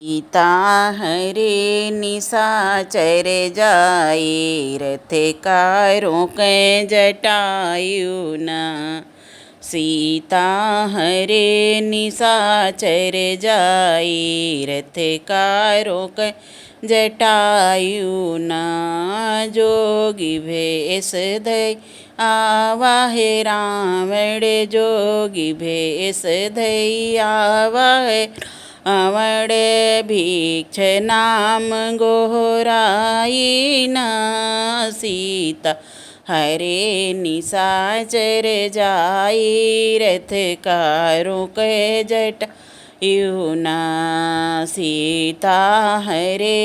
सीता हरे निशाचर जाई, रथ कारों कै जटायु न। सीता हरे निशाचर जाई, रथ कारों कै जटायु न। जोगी भेष धई आवा है रावण, जोगी भेष धई आवा है रावण। भिक्ष नाम गोहराई न। सीता हरे निशाचर जाई, रथ कारों कै जटायु न। सीता हरे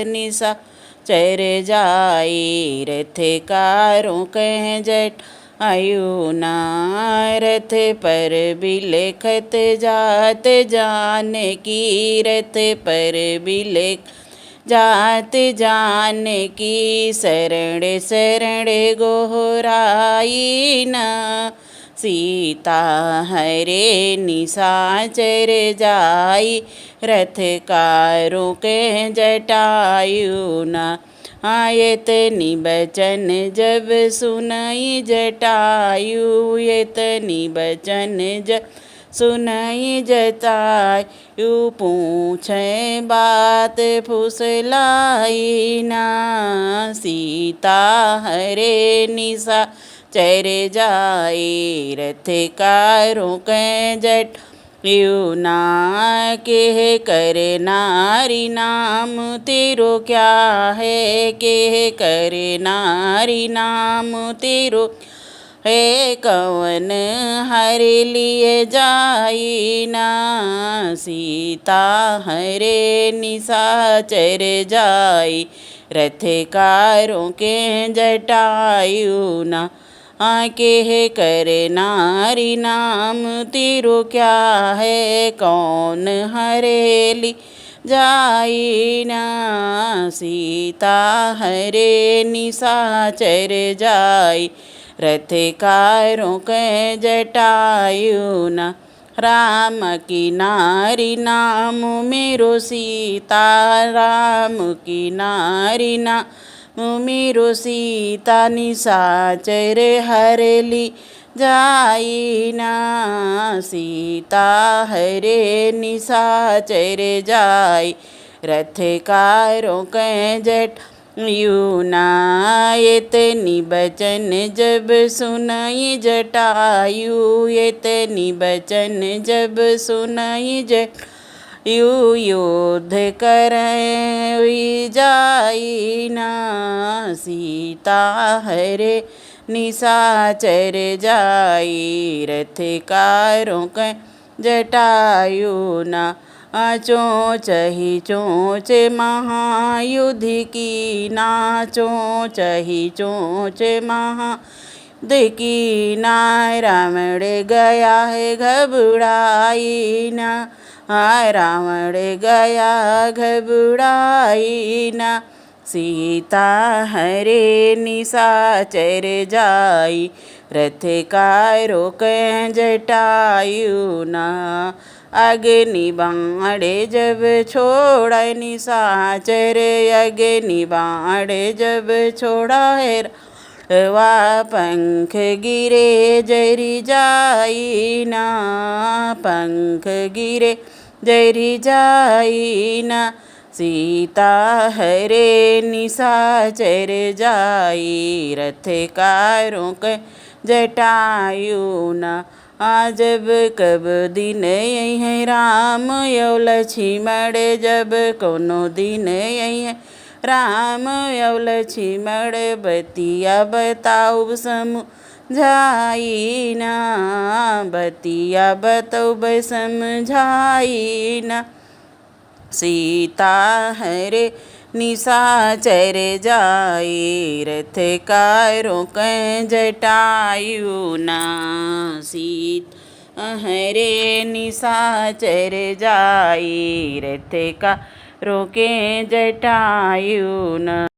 निशाचर जाई, रथ कारों कै जटायु न। रथ पर बिलखत जात जानकी, रथ पर बिलखत जात जानकी। शरण शरण गोहराई न। सीता हरे निशाचर जाई, रथ कारों कै जटायु न। यतनी बचन जब सुनई जटायु, यतनी बचन जब सुनई जटायु। पूछे बात फुसलाई न। सीता हरे निशाचर जाई, रथ कारों कै जटायु न। केह कर नारी नाम तेरो क्या है, केह कर नारी नाम तेरो है। कवन हरे लिए जाई न। सीता हरे निशाचर जाई, रथ कारों कै जटायु न। केह कर नारी नाम तेरो क्या है, कौन हरे लिए जाई न। सीता हरे निशाचर जाई, रथ कारों कै जटायु न। राम की नारी नाम मेरो सीता, राम की नारी नाम मेरो सीता। निशाचर हर ली जाई न। सीता हरे निशाचर जाई, रथ कारों कै जटायु न। यतनी बचन जब सुनई जटायु, यतनी बचन जब सुनई जटायु। युद्ध करई जाई न। सीता हरे निशाचर जाई, रथ कारों कै जटायु न। चोंच ही चोंच महायुद्ध की ना, चोंच ही चोंच महायुद्ध की ना। रावण गया है घबराई न। रावण गया घबराई न। सीता हरे निशाचर जाई, रथ कारों कै जटायु न। अग्नि बाण जब छोड़ा निशाचर, अग्नि बाण जब छोड़ा है रावणवा। पंख गिरे जरि जाई न। पंख गिरे जरि जाई न। सीता हरे निशाचर जाई, रथ कारों कै जटायु न। जब कब दिन है राम यौ लक्ष्मण, जब कोनो दिन है राम यौ लक्ष्मण। बतिया बताऊ समझाई न। बतिया बताऊ समझाई न। सीता हरे निशाचर जाई, रथ कारों कै जटायु न। सीता हरे निशाचर जाई, रथ कारों कै जटायु न।